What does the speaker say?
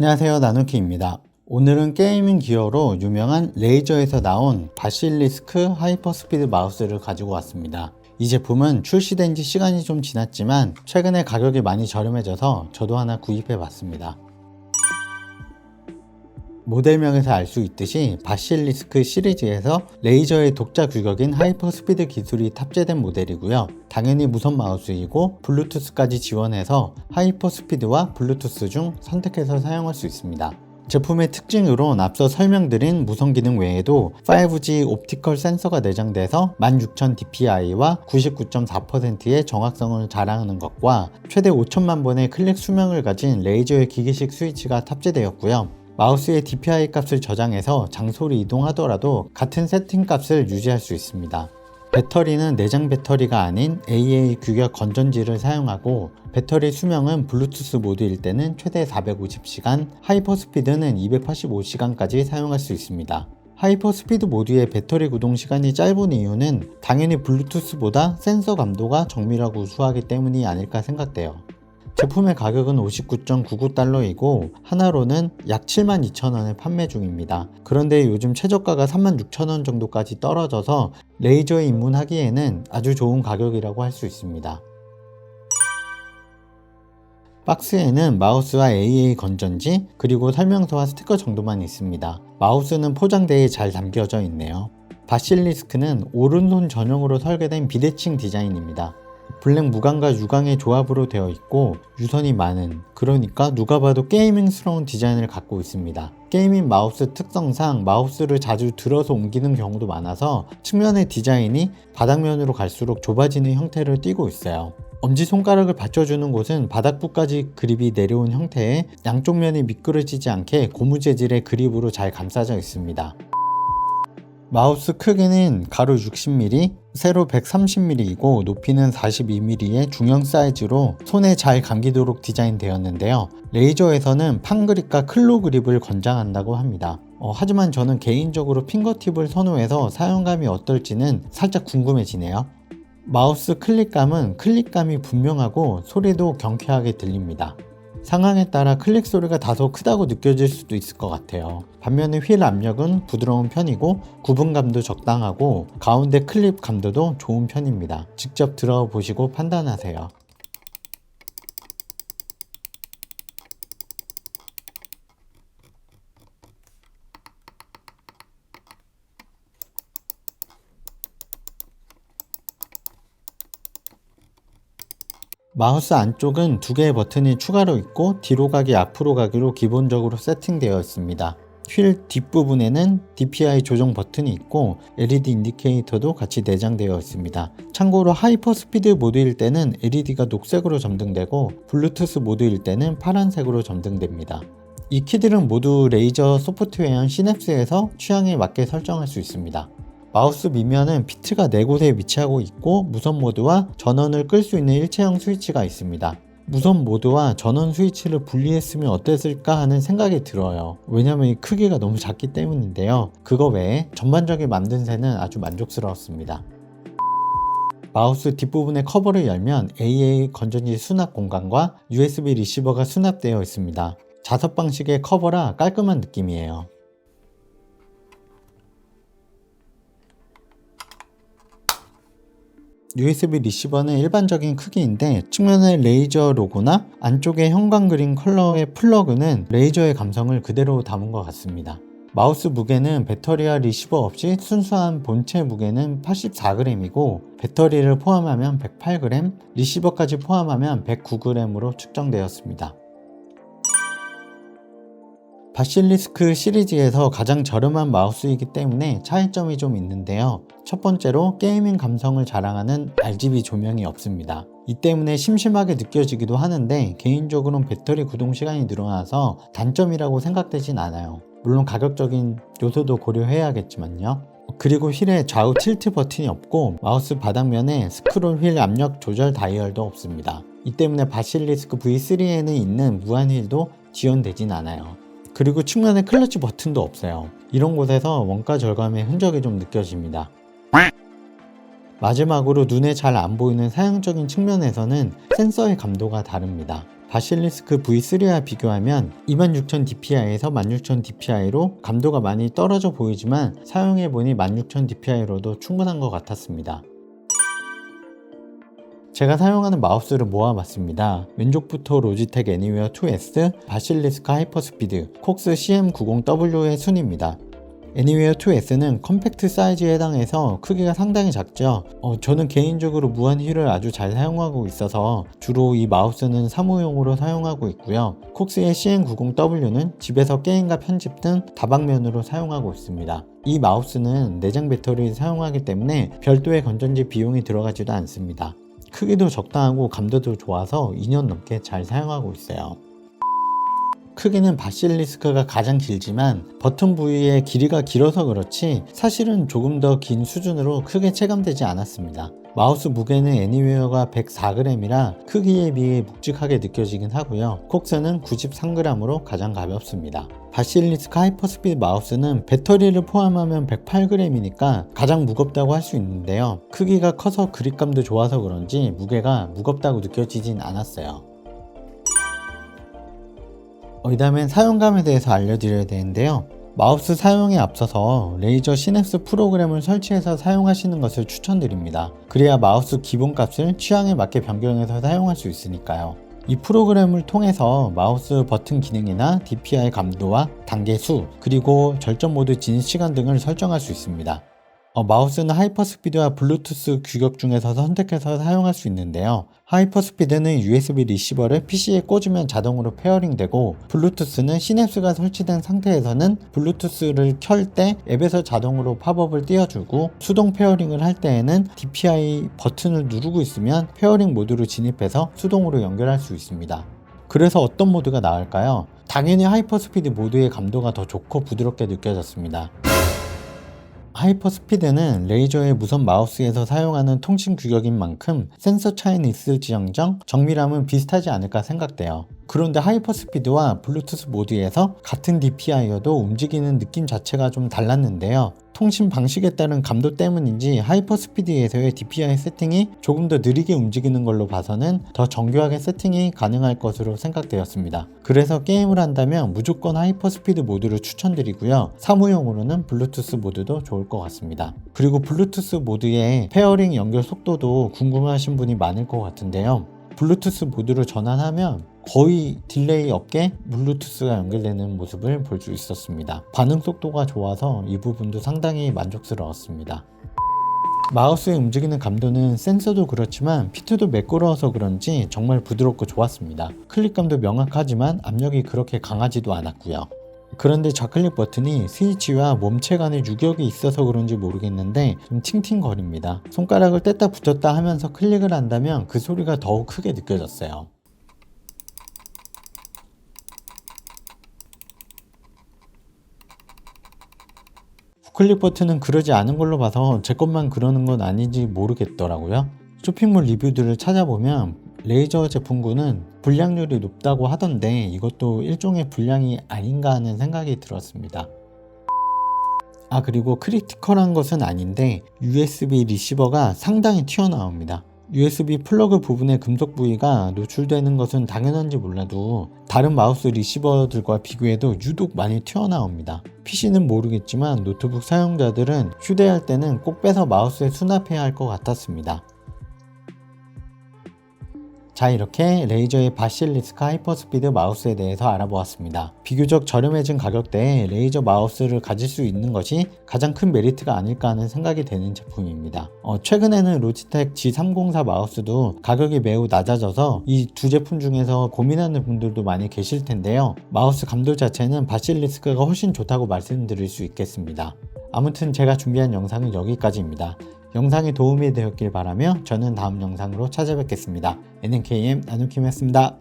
안녕하세요, 나누키입니다. 오늘은 게이밍 기어로 유명한 레이저에서 나온 바실리스크 하이퍼스피드 마우스를 가지고 왔습니다. 이 제품은 출시된 지 시간이 좀 지났지만 최근에 가격이 많이 저렴해져서 저도 하나 구입해 봤습니다. 모델명에서 알 수 있듯이 바실리스크 시리즈에서 레이저의 독자 규격인 하이퍼스피드 기술이 탑재된 모델이고요. 당연히 무선 마우스이고 블루투스까지 지원해서 하이퍼스피드와 블루투스 중 선택해서 사용할 수 있습니다. 제품의 특징으론 앞서 설명드린 무선 기능 외에도 5G 옵티컬 센서가 내장돼서 16000dpi와 99.4%의 정확성을 자랑하는 것과 최대 5천만 번의 클릭 수명을 가진 레이저의 기계식 스위치가 탑재되었고요. 마우스의 DPI 값을 저장해서 장소를 이동하더라도 같은 세팅 값을 유지할 수 있습니다. 배터리는 내장 배터리가 아닌 AA 규격 건전지를 사용하고 배터리 수명은 블루투스 모드일 때는 최대 450시간, 하이퍼스피드는 285시간까지 사용할 수 있습니다. 하이퍼스피드 모드의 배터리 구동 시간이 짧은 이유는 당연히 블루투스보다 센서 감도가 정밀하고 우수하기 때문이 아닐까 생각돼요. 제품의 가격은 59.99달러이고 하나로는 약 72,000원에 판매 중입니다. 그런데 요즘 최저가가 36,000원 정도까지 떨어져서 레이저에 입문하기에는 아주 좋은 가격이라고 할 수 있습니다. 박스에는 마우스와 AA 건전지 그리고 설명서와 스티커 정도만 있습니다. 마우스는 포장대에 잘 담겨져 있네요. 바실리스크는 오른손 전용으로 설계된 비대칭 디자인입니다. 블랙 무광과 유광의 조합으로 되어 있고 유선이 많은, 그러니까 누가 봐도 게이밍스러운 디자인을 갖고 있습니다. 게이밍 마우스 특성상 마우스를 자주 들어서 옮기는 경우도 많아서 측면의 디자인이 바닥면으로 갈수록 좁아지는 형태를 띠고 있어요. 엄지손가락을 받쳐주는 곳은 바닥부까지 그립이 내려온 형태에 양쪽 면이 미끄러지지 않게 고무 재질의 그립으로 잘 감싸져 있습니다. 마우스 크기는 가로 60mm, 세로 130mm이고 높이는 42mm의 중형 사이즈로 손에 잘 감기도록 디자인되었는데요. 레이저에서는 판그립과 클로 그립을 권장한다고 합니다. 하지만 저는 개인적으로 핑거팁을 선호해서 사용감이 어떨지는 살짝 궁금해지네요. 마우스 클릭감은 클릭감이 분명하고 소리도 경쾌하게 들립니다. 상황에 따라 클릭 소리가 다소 크다고 느껴질 수도 있을 것 같아요. 반면에 휠 압력은 부드러운 편이고 구분감도 적당하고 가운데 클립 감도도 좋은 편입니다. 직접 들어보시고 판단하세요. 마우스 안쪽은 두 개의 버튼이 추가로 있고 뒤로 가기, 앞으로 가기로 기본적으로 세팅되어 있습니다. 휠 뒷부분에는 DPI 조정 버튼이 있고 LED 인디케이터도 같이 내장되어 있습니다. 참고로 하이퍼스피드 모드일 때는 LED가 녹색으로 점등되고 블루투스 모드일 때는 파란색으로 점등됩니다. 이 키들은 모두 레이저 소프트웨어인 시냅스에서 취향에 맞게 설정할 수 있습니다. 마우스 밑면은 피트가 4곳에 위치하고 있고 무선 모드와 전원을 끌 수 있는 일체형 스위치가 있습니다. 무선 모드와 전원 스위치를 분리했으면 어땠을까 하는 생각이 들어요. 왜냐면 이 크기가 너무 작기 때문인데요. 그거 외에 전반적인 만듦새는 아주 만족스러웠습니다. 마우스 뒷부분의 커버를 열면 AA 건전지 수납 공간과 USB 리시버가 수납되어 있습니다. 자석 방식의 커버라 깔끔한 느낌이에요. USB 리시버는 일반적인 크기인데 측면의 레이저 로고나 안쪽에 형광 그린 컬러의 플러그는 레이저의 감성을 그대로 담은 것 같습니다. 마우스 무게는 배터리와 리시버 없이 순수한 본체 무게는 84g이고 배터리를 포함하면 108g, 리시버까지 포함하면 109g으로 측정되었습니다. 바실리스크 시리즈에서 가장 저렴한 마우스이기 때문에 차이점이 좀 있는데요. 첫 번째로 게이밍 감성을 자랑하는 RGB 조명이 없습니다. 이 때문에 심심하게 느껴지기도 하는데 개인적으로는 배터리 구동 시간이 늘어나서 단점이라고 생각되진 않아요. 물론 가격적인 요소도 고려해야겠지만요. 그리고 휠에 좌우 틸트 버튼이 없고 마우스 바닥면에 스크롤 휠 압력 조절 다이얼도 없습니다. 이 때문에 바실리스크 V3에는 있는 무한 휠도 지원되진 않아요. 그리고 측면에 클러치 버튼도 없어요. 이런 곳에서 원가 절감의 흔적이 좀 느껴집니다. 마지막으로 눈에 잘 안 보이는 사용적인 측면에서는 센서의 감도가 다릅니다. 바실리스크 V3와 비교하면 26000dpi에서 16000dpi로 감도가 많이 떨어져 보이지만 사용해보니 16000dpi로도 충분한 것 같았습니다. 제가 사용하는 마우스를 모아봤습니다. 왼쪽부터 로지텍 애니웨어 2S, 바실리스크 하이퍼스피드, 콕스 CM90W의 순입니다. 애니웨어 2S는 컴팩트 사이즈에 해당해서 크기가 상당히 작죠. 저는 개인적으로 무한 휠을 아주 잘 사용하고 있어서 주로 이 마우스는 사무용으로 사용하고 있고요. 콕스의 CM90W는 집에서 게임과 편집 등 다방면으로 사용하고 있습니다. 이 마우스는 내장 배터리를 사용하기 때문에 별도의 건전지 비용이 들어가지도 않습니다. 크기도 적당하고 감도도 좋아서 2년 넘게 잘 사용하고 있어요. 크기는 바실리스크가 가장 길지만 버튼 부위의 길이가 길어서 그렇지 사실은 조금 더 긴 수준으로 크게 체감되지 않았습니다. 마우스 무게는 애니웨어가 104g이라 크기에 비해 묵직하게 느껴지긴 하고요. 콕스는 93g으로 가장 가볍습니다. 바실리스크 하이퍼스피드 마우스는 배터리를 포함하면 108g이니까 가장 무겁다고 할 수 있는데요. 크기가 커서 그립감도 좋아서 그런지 무게가 무겁다고 느껴지진 않았어요. 이 다음엔 사용감에 대해서 알려드려야 되는데요. 마우스 사용에 앞서서 레이저 시냅스 프로그램을 설치해서 사용하시는 것을 추천드립니다. 그래야 마우스 기본값을 취향에 맞게 변경해서 사용할 수 있으니까요. 이 프로그램을 통해서 마우스 버튼 기능이나 DPI 감도와 단계 수, 그리고 절전 모드 진입 시간 등을 설정할 수 있습니다. 마우스는 하이퍼스피드와 블루투스 규격 중에서 선택해서 사용할 수 있는데요. 하이퍼스피드는 USB 리시버를 PC에 꽂으면 자동으로 페어링 되고, 블루투스는 시냅스가 설치된 상태에서는 블루투스를 켤 때 앱에서 자동으로 팝업을 띄워주고, 수동 페어링을 할 때에는 DPI 버튼을 누르고 있으면 페어링 모드로 진입해서 수동으로 연결할 수 있습니다. 그래서 어떤 모드가 나을까요? 당연히 하이퍼스피드 모드의 감도가 더 좋고 부드럽게 느껴졌습니다. 하이퍼스피드는 레이저의 무선 마우스에서 사용하는 통신 규격인 만큼 센서 차이는 있을지언정 정밀함은 비슷하지 않을까 생각돼요. 그런데 하이퍼스피드와 블루투스 모드에서 같은 DPI여도 움직이는 느낌 자체가 좀 달랐는데요. 통신 방식에 따른 감도 때문인지 하이퍼스피드에서의 DPI 세팅이 조금 더 느리게 움직이는 걸로 봐서는 더 정교하게 세팅이 가능할 것으로 생각되었습니다. 그래서 게임을 한다면 무조건 하이퍼스피드 모드를 추천드리고요. 사무용으로는 블루투스 모드도 좋을 것 같습니다. 그리고 블루투스 모드의 페어링 연결 속도도 궁금하신 분이 많을 것 같은데요. 블루투스 모드로 전환하면 거의 딜레이 없게 블루투스가 연결되는 모습을 볼 수 있었습니다. 반응 속도가 좋아서 이 부분도 상당히 만족스러웠습니다. 마우스의 움직이는 감도는 센서도 그렇지만 피트도 매끄러워서 그런지 정말 부드럽고 좋았습니다. 클릭감도 명확하지만 압력이 그렇게 강하지도 않았고요. 그런데 좌클릭 버튼이 스위치와 몸체 간에 유격이 있어서 그런지 모르겠는데 좀 팅팅거립니다. 손가락을 뗐다 붙였다 하면서 클릭을 한다면 그 소리가 더욱 크게 느껴졌어요. 우클릭 버튼은 그러지 않은 걸로 봐서 제 것만 그러는 건 아닌지 모르겠더라고요. 쇼핑몰 리뷰들을 찾아보면 레이저 제품군은 불량률이 높다고 하던데 이것도 일종의 불량이 아닌가 하는 생각이 들었습니다. 그리고 크리티컬한 것은 아닌데 USB 리시버가 상당히 튀어나옵니다. USB 플러그 부분의 금속 부위가 노출되는 것은 당연한지 몰라도 다른 마우스 리시버들과 비교해도 유독 많이 튀어나옵니다. PC는 모르겠지만 노트북 사용자들은 휴대할 때는 꼭 빼서 마우스에 수납해야 할 것 같았습니다. 자, 이렇게 레이저의 바실리스크 하이퍼스피드 마우스에 대해서 알아보았습니다. 비교적 저렴해진 가격대에 레이저 마우스를 가질 수 있는 것이 가장 큰 메리트가 아닐까 하는 생각이 되는 제품입니다. 최근에는 로지텍 G304 마우스도 가격이 매우 낮아져서 이 두 제품 중에서 고민하는 분들도 많이 계실 텐데요. 마우스 감도 자체는 바실리스크가 훨씬 좋다고 말씀드릴 수 있겠습니다. 아무튼 제가 준비한 영상은 여기까지입니다. 영상이 도움이 되었길 바라며 저는 다음 영상으로 찾아뵙겠습니다. NNKM 나누킴이었습니다.